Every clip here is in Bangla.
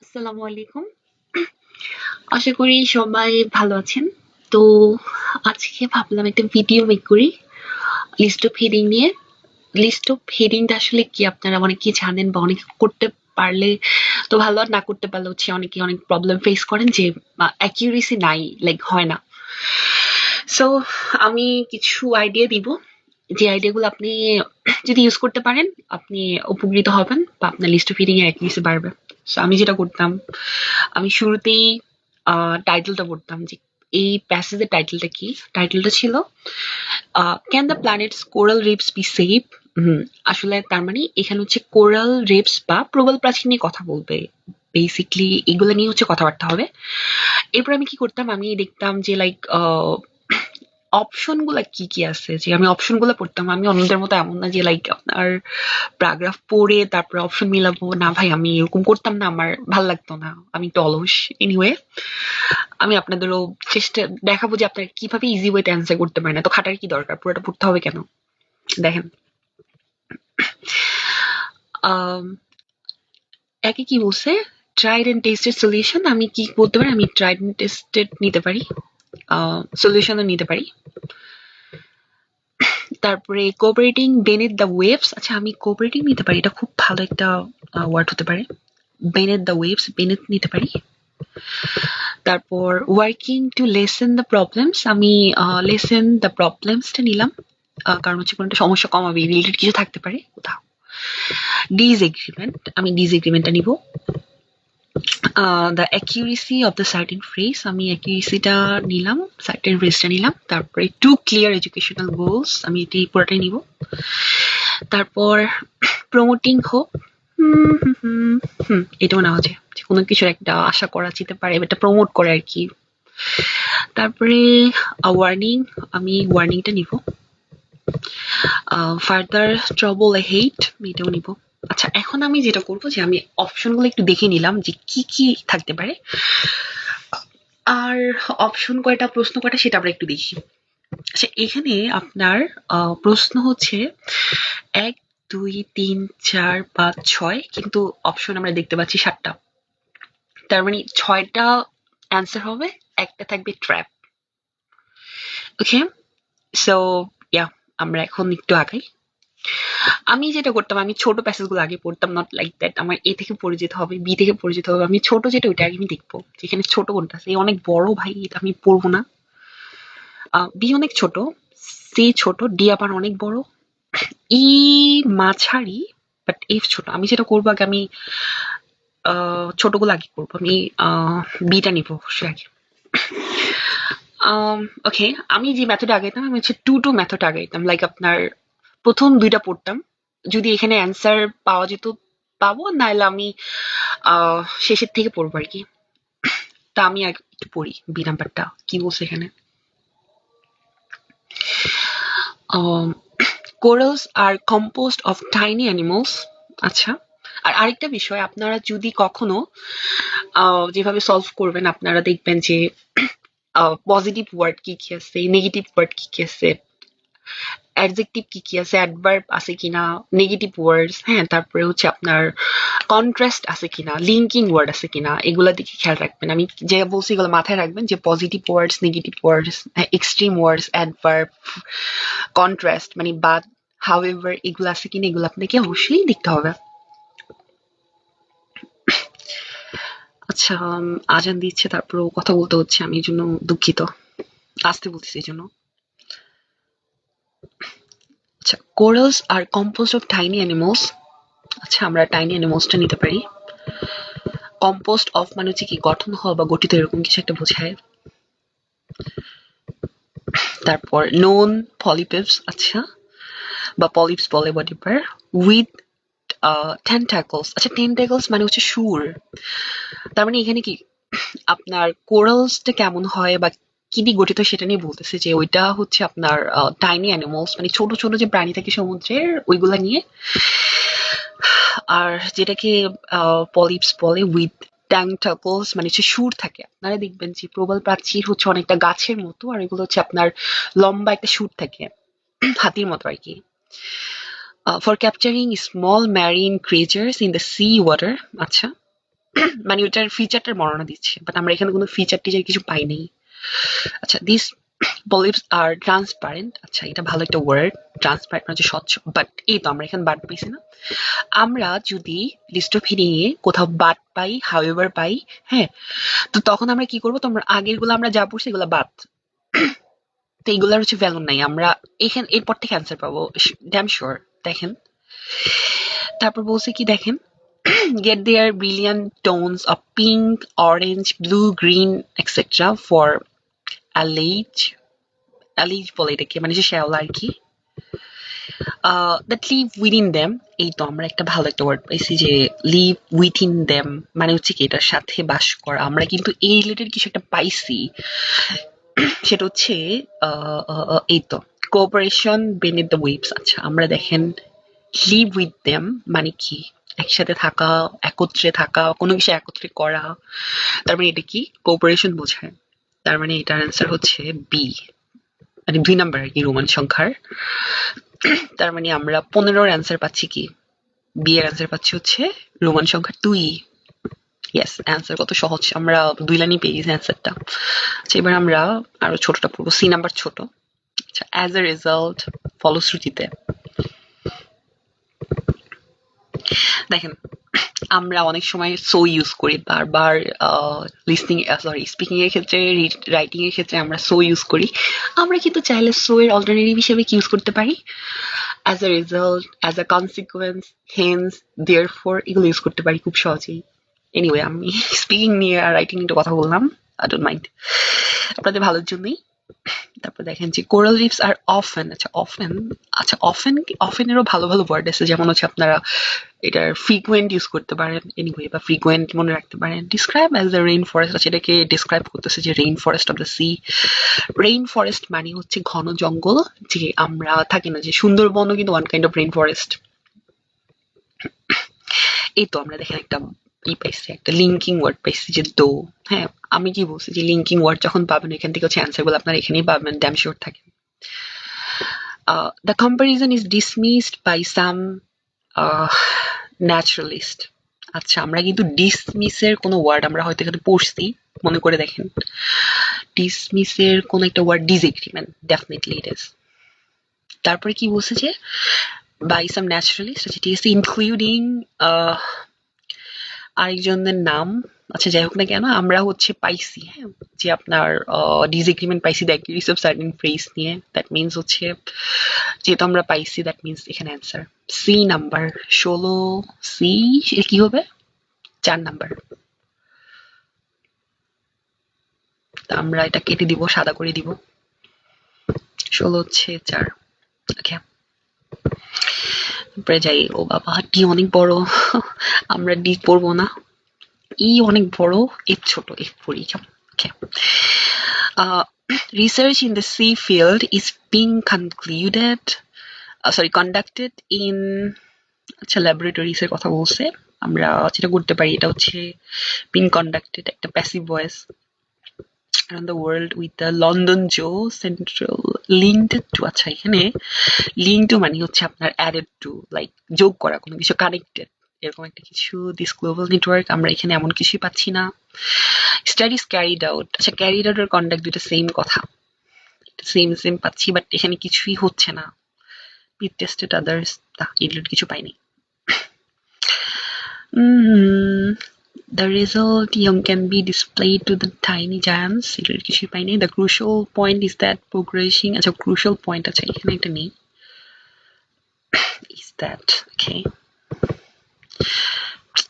আসসালামু আলাইকুম। আশা করি সবাই ভালো আছেন। তো আজকে ভাবলাম একটা ভিডিও মেক করি লিস্ট অফ হেডিং নিয়ে। লিস্ট অফ হেডিংটা আসলে কি আপনারা অনেকে জানেন বা অনেকে করতে পারলে তো ভালো, আর না করতে পারলে হচ্ছে অনেকে অনেক প্রবলেম ফেস করেন যে অ্যাকিউরেসি নাই, লাইক হয় না। সো আমি কিছু আইডিয়া দিব, যে আইডিয়াগুলো আপনি যদি ইউজ করতে পারেন আপনি উপকৃত হবেন বা আপনার লিস্ট অফ হিডিং এর অ্যাকিউরেসি বাড়বে। সো আমি যেটা করতাম, আমি শুরুতেই টাইটেলটা পড়তাম যে এই প্যাসেজের টাইটেলটা কি। টাইটেলটা ছিল can the planets coral reefs be save. আসলে তার মানে এখানে হচ্ছে কোরাল রিপস বা প্রবাল প্রাচীর নিয়ে কথা বলবে। বেসিকলি এগুলো নিয়ে হচ্ছে কথাবার্তা হবে। এরপর আমি কি করতাম, আমি দেখতাম যে লাইক অপশন গুলা কি কি আছে, যে আমি অপশন গুলা পড়তাম। আমি অন্যদের মতো এমন না যে লাইক আপনার প্যারাগ্রাফ পড়ে তারপরে অপশন মিলাবো, না ভাই আমি এরকম করতাম না, আমার ভাল লাগতো না, আমি একটু অলস। এনিওয়ে, আমি আপনাদেরও চেষ্টা দেখাবো যে আপনারা কিভাবে ইজি ওয়েতে অ্যান্সার করতে পারেন, এত খাটার কি দরকার, পুরোটা পড়তে হবে কেন। দেখেন, আম, একে কি বলছে, ট্রাইড এন্ড টেস্টেড সলিউশন। আমি কি বলতে পারি, আমি ট্রাইড এন্ড টেস্টেড নিতে পারি, সলিউশনও নিতে পারি। তারপরে কোঅপারেটিং বেনেথ দ্য ওয়েভস। আচ্ছা, আমি কোঅপারেটিং নিতে পারি, এটা খুব ভালো একটা ওয়ার্ড হতে পারে। বেনেথ দ্য ওয়েভস, বেনেথ নিতে পারি। তারপর working to lessen the problems, আমি লেসেন দ্য প্রবলেমসটা নিলাম। কারণ হচ্ছে কোনো একটা সমস্যা কমাবে, রিলেটেড কিছু থাকতে পারে কোথাও। ডিসএগ্রিমেন্ট, আমি ডিসএগ্রিমেন্টটা নিব। The accuracy of the certain phrase, আমি অ্যাকিউরেসিটা নিলাম, সার্টেন ফ্রেজটা নিলাম। তারপরে টু ক্লিয়ার এডুকেশনাল গোলস, আমি এটি পুরোটাই নিব। তারপর প্রমোটিং হোপ, এটাও নেওয়া যায়, যে কোনো কিছুর একটা আশা করা যেতে পারে, এটা প্রমোট করে আর কি। তারপরে ওয়ার্নিং, আমি ওয়ার্নিংটা নিব। ফার্দার ট্রাবল হেট, এটাও নিব। আচ্ছা, এখন আমি যেটা করবো যে আমি অপশনগুলো একটু দেখে নিলাম যে কি কি থাকতে পারে, আর অপশন কয়টা, প্রশ্ন কয়টা, সেটা আমরা একটু দেখি। আচ্ছা, এখানে আপনার প্রশ্ন হচ্ছে ১, ২, ৩, ৪, ৫, ৬, কিন্তু অপশন আমরা দেখতে পাচ্ছি ৭টা। তার মানে ৬টা অ্যান্সার হবে, একটা থাকবে ট্র্যাপ। ওকে, সো ইয়া, আমরা এখন একটু আগাই। আমি যেটা করতাম, আমি ছোট প্যাসেজ গুলো আগে পড়তাম, নট লাইক দ্যাট আমার এ থেকে পড়ে যেতে হবে, বি থেকে পড়ে যেতে হবে। আমি ছোট যেটা ওইটা আগে আমি দেখবো, যেখানে ছোট কোনটা আছে। অনেক বড় ভাই এটা আমি পড়বো না। বি অনেক ছোট, সি ছোট, ডি আবার অনেক বড়, ই মাঝারি, বাট এফ ছোট। আমি যেটা করবো আগে, আমি ছোটগুলো আগে করবো। আমি বিটা নিবো অবশ্যই আগে। ওকে, আমি যে মেথড আগাইতাম, আমি হচ্ছে টু টু মেথড আগাইতাম। লাইক আপনার প্রথম দুইটা পড়তাম, যদি এখানে অ্যান্সার পাওয়া যেত পাবো, নাহলে আমি শেষের থেকে পড়বো আর কি। তা আমি আগে একটু পড়ি বি নাম্বারটা কি বলছে এখানে। Corals R compost of tiny animals. আচ্ছা, আর আরেকটা বিষয়, আপনারা যদি কখনো যেভাবে সলভ করবেন, আপনারা দেখবেন যে পজিটিভ ওয়ার্ড কি কি আছে, নেগেটিভ ওয়ার্ড কি কি আছে, অ্যাডজেক্টিভ কি কি আছে, অ্যাডভার্ব আছে কিনা, নেগেটিভ ওয়ার্ডস, হ্যাঁ, তারপরে হচ্ছে আপনার কন্ট্রাস্ট আছে কিনা, লিঙ্কিং ওয়ার্ড আছে কিনা, এগুলা দিকে খেয়াল রাখবেন। আমি যে বলছি এগুলো মাথায় রাখবেন, যে পজিটিভ ওয়ার্ডস, নেগেটিভ ওয়ার্ডস, এক্সট্রিম ওয়ার্ডস, অ্যাডভার্ব, কন্ট্রাস্ট মানে বাদ, হাউএভার, এগুলো আছে কিনা, এগুলো আপনাকে অবশ্যই দেখতে হবে। আচ্ছা, আজান দিচ্ছে, তারপরেও কথা বলতে হচ্ছে, আমি এই জন্য দুঃখিত, আসতে বলতেছি এই জন্য। আচ্ছা, Corals R compose of tiny animals. আচ্ছা, আমরা টাইনি অ্যানিমালসটা নিতে পারি। কম্পোস্ট অফ মানে হচ্ছে কি, গঠন হওয়া বা গঠিত, এরকম কিছু একটা বোঝায়। তারপর নোন পলিপিপস, আচ্ছা, বা পলিপস বলে হোয়াটএভার, উইথ টেন্টাকলস। আচ্ছা, টেন্টাকলস মানে হচ্ছে সুর। তার মানে এখানে কি আপনার কোরালসটা কেমন হয় বা কি দিয়ে গঠিত সেটা নিয়ে বলতেছে, যে ওইটা হচ্ছে আপনার টাইনি অ্যানিমালস মানে ছোট ছোট যে প্রাণী থাকে সমুদ্রের, ওইগুলা নিয়ে। আর যেটাকে পলিপস বলে উইথ ট্যাংটাকলস মানে হচ্ছে সুর থাকে। আপনারা দেখবেন যে প্রবাল প্রাচীর হচ্ছে অনেকটা গাছের মতো, আর এগুলো হচ্ছে আপনার লম্বা একটা সুর থাকে, হাতির মতো আর কি। For capturing small marine creatures in the sea water. আচ্ছা, মানে ওটার ফিচারটার বর্ণনা দিচ্ছে, বাট আমরা এখানে কোনো ফিচার টিচার কিছু পাই নাই। আচ্ছা, দিস polyps are transparent, আচ্ছা এটা ভালো একটা ওয়ার্ড, ট্রান্সপারেন্ট মানে স্বচ্ছ, বাট এই তো আমরা এখানে বাদ পাইছি না। আমরা যদি লিস্ট অফ হিডিং এ কোথাও বাদ পাই, হাউএভার পাই, হ্যাঁ, তো তখন আমরা কি করবো, তোমরা আগের গুলো আমরা যা পড়ছি এগুলো বাদ, তো এগুলার হচ্ছে ভ্যালু নাই, আমরা এখানে এরপর থেকে অ্যান্সার পাবো ড্যাম শিওর। দেখেন তারপর বলছে কি, দেখেন get their brilliant tones of pink, orange, blue, green, etc. for alleged বলে এটাকে, মানে যে শ্যাওলা আর কি, that live within them। এই তো আমরা একটা ভালো একটা ওয়ার্ড পাইছি যে live within them, মানে হচ্ছে কি এটার সাথে বাস করা। আমরা কিন্তু এই রিলেটেড কিছু একটা পাইছি, সেটা হচ্ছে এই তো কোঅপারেশন beneath the waves। আচ্ছা আমরা দেখেন লিভ উইথ দেম মানে কি, একসাথে থাকা, একত্রে থাকা, কোনো কিছু একত্রে করা, তার মানে এটা কি কোঅপারেশন বোঝায়। তার মানে এটার অ্যান্সার হচ্ছে বি, মানে 2 নাম্বার আর কি, রোমান সংখ্যার। তার মানে আমরা 15-র অ্যান্সার পাচ্ছি কি, বি এর অ্যান্সার পাচ্ছি হচ্ছে রোমান সংখ্যা 2। ইয়েস, অ্যান্সার কত সহজ, আমরা 2 লাইনই পেয়ে গেছি অ্যান্সারটা। আচ্ছা এবার আমরা আরো ছোটটা পড়বো, সি নাম্বার ছোট। আচ্ছা, অ্যাজ এ রেজাল্ট, ফলশ্রুতিতে। দেখেন আমরা অনেক সময় সো ইউজ করি বারবার, লিসনিং সরি স্পিকিং এর ক্ষেত্রে, রাইটিং এর ক্ষেত্রে আমরা সো ইউজ করি। আমরা কিন্তু চাইলে সো এর অল্টারনেটিভ হিসেবে কি ইউজ করতে পারি, as a result, as a consequence, hence, therefore, এগুলো ইউজ করতে পারি খুব সহজেই। এনিওয়ে আমি স্পিকিং নিয়ে আর রাইটিং নিয়ে কথা বললাম, আই ডোন্ট মাইন্ড, আপনাদের ভালোর জন্যই। তারপর দেখেন যে কোরাল রিফস আর অফেন। আচ্ছা অফেন, আচ্ছা অফেন, অফেনেরও ভালো ভালো ওয়ার্ড আছে, যেমন হচ্ছে আপনারা এটার ফ্রিকুয়েন্ট ইউজ করতে পারেন, এনিওয়ে, বা ফ্রিকুয়েন্ট মনে রাখতে পারেন। Describe as the rain forest, আচ্ছা এটাকে ডিসক্রাইব করতেছে যে rain forest of the sea. Rain forest মানে হচ্ছে ঘন জঙ্গল, যে আমরা থাকি না যে সুন্দরবনও কিন্তু one kind of rain forest. এই তো আমরা দেখেন একটা পাইছি, একটা লিঙ্কিং ওয়ার্ড পাইছি যে দো। হ্যাঁ, আমি কি বলছি যে লিঙ্কিং ওয়ার্ড যখন পাবেন এখান থেকে হচ্ছে অ্যান্সার গুলো আপনারা এখানেই পাবেন, ড্যাম শিওর থাকেন। The comparison is dismissed by some naturalist. আচ্ছা আমরা কিন্তু ডিসমিসের কোনো ওয়ার্ড আমরা হয়তো এখানে পড়ছি, মনে করে দেখেন, ডিসমিসের কোন একটা word disagreement, definitely it is. তারপরে কি বলছে যে বাই সাম ন্যাচারালিস্ট, আচ্ছা ঠিক আছে, ইনক্লুডিং আরেকজনের নাম। আচ্ছা যাই হোক না কেন, আমরা হচ্ছে পাইছি, হ্যাঁ, যে আপনার ডিসএগ্রিমেন্ট পাইছি the accuracy of certain phrase নিয়ে, দ্যাট মিনস হচ্ছে যেহেতু আমরা পাইছি দ্যাট মিনস এখানে অ্যান্সার সি নাম্বার 16। সি কি হবে, 4 নাম্বার। আমরা এটা কেটে দিব, সাদা করে দিব, 16 হচ্ছে 4। ওকে, তারপরে যাই। ও বাবা, ডি অনেক বড়, আমরা ডি পড়বো না। ই অনেক বড়, এফ ছোট, এফ পড়ি। ওকে, research in the sea field is being conducted in, আচ্ছা ল্যাবরেটরিজ এর কথা বলছে, আমরা যেটা করতে পারি এটা হচ্ছে being conducted, একটা passive voice, around the world with the London Zoo Central linked to। আচ্ছা এখানে linked to মানে হচ্ছে আপনার added to, লাইক যোগ করা, কোনো কিছু কানেক্টেড, এরকম একটা কিছু। দিস গ্লোবাল নেটওয়ার্ক, আমরা এখানে এমন কিছুই পাচ্ছি না। স্টাডিজ ক্যারিড আউট, আচ্ছা ক্যারিড আউট আর কন্ডাক্ট দুটো সেম কথা, সেম সেম পাচ্ছি, বাট এখানে কিছুই হচ্ছে না। we tested others, এগুলোর কিছু পাইনি। The result young can be displayed to the tiny giants, এগুলোর কিছুই পাইনি। The crucial point is that progressing, আচ্ছা crucial point, আচ্ছা এখানে একটা নেই, is that, okay,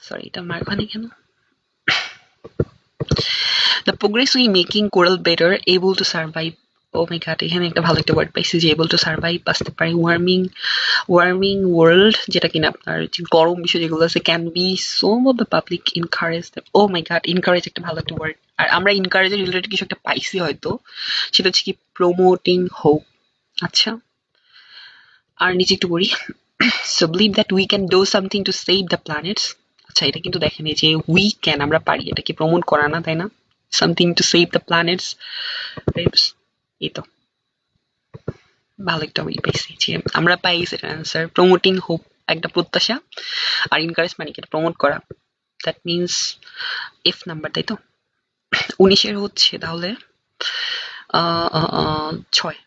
sorry এটা মার্ক হয়নি কেন। The progress we making coral better able to survive, oh my god, এখানে একটা ভালো একটা ওয়ার্ড পাইছি যে able to survive আসতে পারে। ওয়ার্মিং ওয়ার্ল্ড, যেটা কিনা আপনার যে গরম বিষয় যেগুলো আছে, can be some of the public encourage them, oh my god, encourage একটা ভালো একটা ওয়ার্ড। আর আমরা encourage এর রিলেটেড কিছু একটা পাইছি হয়তো, সেটা হচ্ছে কি promoting hope। আচ্ছা আর নিচে একটু পড়ি, so believe that we can do something to save the planets। আচ্ছা এটা কিন্তু দেখেন এই যে we can, আমরা পারি, এটা কি প্রমোট করা না, তাই না? something to save the planets, এই তো ভালো একটা ওই পাইছি যে আমরা পাই সেটার অ্যান্সার প্রমোটিং হোপ, একটা প্রত্যাশা, আর ইনকারেজ মানে কি প্রমোট করা, দ্যাট মিনস এফ নাম্বার, তাই তো? 19 হচ্ছে তাহলে 6।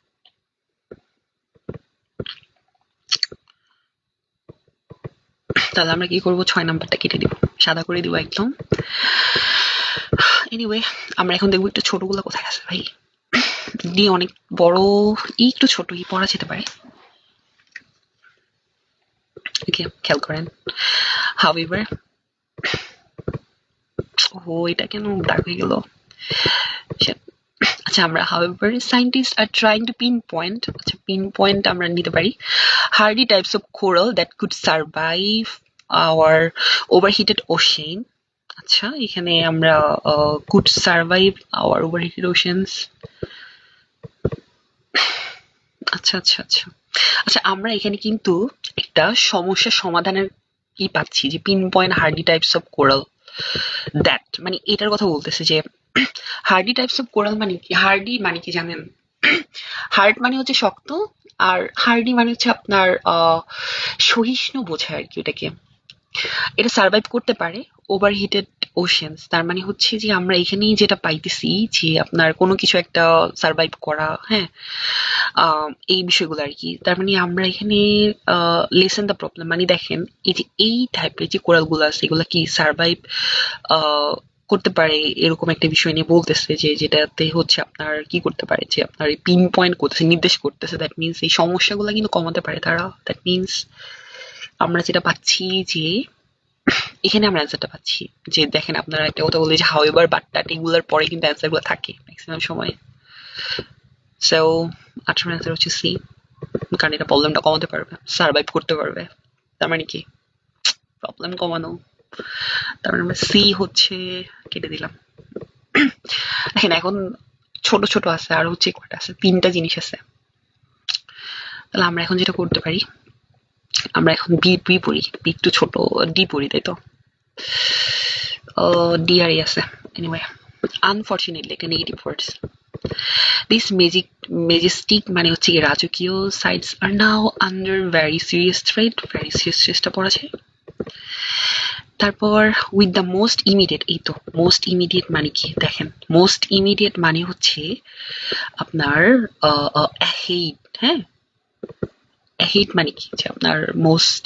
তাহলে আমরা কি করবো, 6 নাম্বারটা কেটে দিব, সাদা করে দিব একদম। এনিওয়ে আমরা এখন দেখবো একটু ছোটগুলো কোথায় আছে ভাই। ডি অনেক বড়, একটু ছোট কি পড়া যেতে পারে। ওকে, খেয়াল করেন। হাউএভার, ও এটা কেন ডার্ক হয়ে গেল। আচ্ছা, আমরা however scientists are trying to pinpoint, আচ্ছা pinpoint আমরা নিতে পারি, hardy types of coral that could survive our overheated ocean. আচ্ছা, এখানে আমরা could survive our overheated oceans. আচ্ছা আচ্ছা আচ্ছা আচ্ছা, আমরা এখানে কিন্তু একটা সমস্যা সমাধানের কি পাচ্ছি, যে pin point hardy types of coral that, মানে এটার কথা বলতেছে যে হার্ডি টাইপস অফ কোরাল মানে কি। হার্ডি মানে কি জানেন? হার্ড মানে হচ্ছে শক্ত, আর হার্ডি মানে হচ্ছে আপনার সহিষ্ণু বোঝায় আর কি এটাকে। এটা সার্ভাইভ করতে পারে ওভারহিটেড ওশেনস, তার মানে হচ্ছে যে আমরা এখানেই যেটা পাইতেছি যে আপনার কোনো কিছু একটা সার্ভাইভ করা, হ্যাঁ, এই বিষয়গুলো আর কি। তার মানে আমরা এখানে লেসেন দ্য প্রবলেম, মানে দেখেন এই যে এই টাইপের যে কোরালগুলো আছে এগুলো কি সার্ভাইভ করতে পারে, এরকম একটা বিষয় নিয়ে বলতেছে, যে যেটাতে হচ্ছে আপনার কি করতে পারে, যে আপনার পিন পয়েন্ট করতেছে, নির্দেশ করতেছে। দ্যাট মিনস এই সমস্যাগুলো কিন্তু কমাতে পারে তারা। দ্যাট মিনস আমরা যেটা পাচ্ছি যে এখানে আমরা অ্যান্সারটা পাচ্ছি, যে দেখেন আপনারা একটা কথা বলে যে হাউএভার বাট্টাট এগুলোর পরে কিন্তু অ্যান্সার গুলো থাকে ম্যাক্সিমাম সময়। সো 18 অ্যান্সার হচ্ছে সি, কারণ এটা প্রবলেমটা কমাতে পারবে, সার্ভাইভ করতে পারবে। তার মানে কি প্রবলেম কমানো, তার মানে আমরা সি হচ্ছে কেটে দিলাম। দেখেন এখন ছোট ছোট আছে, আর হচ্ছে কয়টা আছে, 3টা জিনিস আছে। তাহলে আমরা এখন যেটা করতে পারি, আমরা এখন বি বি পড়ি, বি একটু ছোট, ডি পড়ি, তাই তো? ডি আর আছে। এনিওয়ে, আনফরচুনেটলি একটা নেগেটিভ ওয়ার্ডস। These majestic মানে হচ্ছে কি রাজকীয় sites are now under very serious threat. Very serious চেষ্টা পড়েছে। তারপর with the most immediate, এই তো most immediate মানে কি দেখেন, most immediate মানে হচ্ছে আপনার ahead, হ্যাঁ, ahead মানে কি, যে আপনার most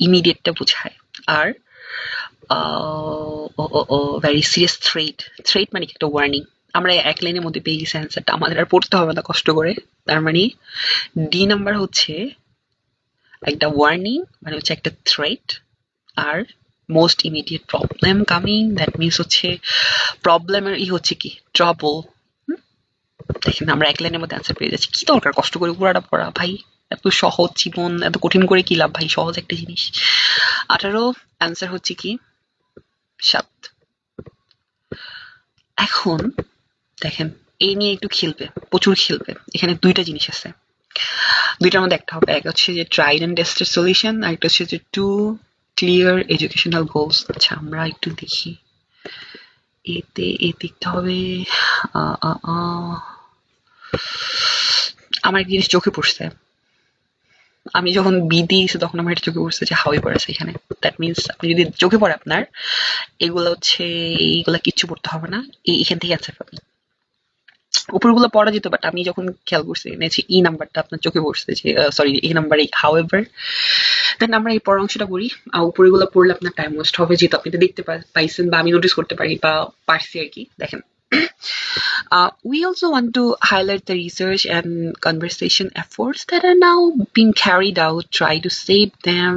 immediateটা বোঝায়। আর very serious threat মানে কি একটা ওয়ার্নিং। আমরা এক লাইনের মধ্যে পেয়ে গেছি অ্যান্সারটা, আমাদের আর পড়তে হবে না কষ্ট করে। তার মানে ডি নাম্বার হচ্ছে একটা ওয়ার্নিং, মানে হচ্ছে একটা থ্রেট, আর most immediate problem coming, that means হচ্ছে প্রবলেমের হচ্ছে কি ট্রাবল। দেখেন আমরা এক লাইনের মধ্যে অ্যান্সার পেয়ে যাচ্ছি, কি দরকার কষ্ট করে পুরাটা পড়া ভাই, এত সহজ জীবন এত কঠিন করে কি লাভ ভাই, সহজ একটা জিনিস। 18 অ্যান্সার হচ্ছে কি 7। এখন দেখেন এই নিয়ে একটু খেলবে, প্রচুর খেলবে। এখানে 2টা জিনিস আছে, 2টার মধ্যে একটা হবে, এক হচ্ছে যে ট্রাইড এন্ড টেস্টেড সলিউশন, আর একটা হচ্ছে যে 2 ক্লিয়ার এডুকেশনাল গোলস। আচ্ছা আমরা একটু দেখি, এতে এ দেখতে হবে। আমার একটা জিনিস চোখে পড়ছে, আমি যখন বি দিয়েছি তখন আমার এটা চোখে পড়ছে যে হাউএভার আছে এখানে। দ্যাট মিনস আপনি যদি চোখে পড়ে আপনার এগুলো হচ্ছে, এইগুলা কিচ্ছু পড়তে হবে না, এখান থেকে অ্যান্সার পাবেন। উপরগুলো পড়া যেত, বাট আমি যখন খেয়াল করছি এনেছি ই নাম্বারটা আপনার চোখে পড়ছে, যে সরি এই নাম্বার এই হাউএভার। দেন আমরা এই পড়া অংশটা করি, উপরেগুলো পড়লে আপনার টাইম ওয়েস্ট হবে, যেহেতু আপনি এটা দেখতে পাইছেন বা আমি নোটিস করতে পারি বা পারছি আর কি। দেখেন we also want to highlight the research and conversation efforts that are now being carried out, try to save them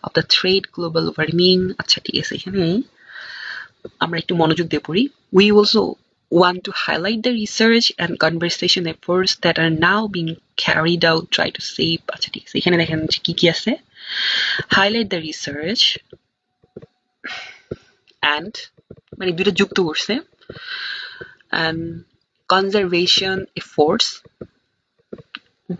of the threat global warming. আচ্ছা ঠিক আছে, এখানে আমরা একটু মনোযোগ দিয়ে পড়ি। We also want to highlight the research and conversation efforts that are now being carried out, try to save, আচ্ছা ঠিক আছে, এখানে দেখেন কি কি আছে, highlight the research and মানে 2টা যুক্ত করছে, and conservation efforts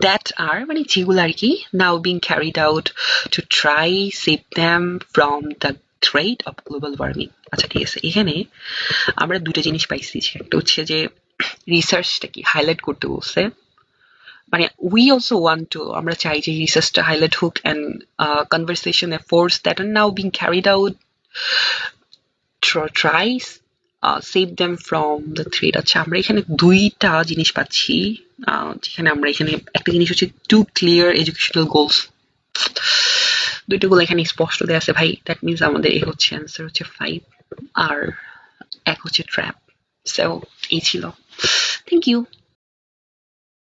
that are মানে যেগুলো আর কি now being carried out to try save them from the threat of global warming. আচ্ছা ঠিক আছে, এখানে আমরা 2টা জিনিস পাইছি, একটা হচ্ছে যে রিসার্চটা কি হাইলাইট করতে বলছে, মানে we also want to, আমরা চাই যে রিসার্চটা হাইলাইট হোক, and conversation efforts that are now being carried out tries save them from the threat. আচ্ছা আমরা এখানে দুইটা জিনিস পাচ্ছি যেখানে আমরা এখানে একটা জিনিস হচ্ছে two clear educational goals দুইটা গোল এখানে স্পষ্ট দেয়া আছে ভাই দ্যাট মিন্স আমাদের এ হচ্ছে অ্যান্সার হচ্ছে 5 আর এক হচ্ছে ট্র্যাপ সো এই ছিল থ্যাংক ইউ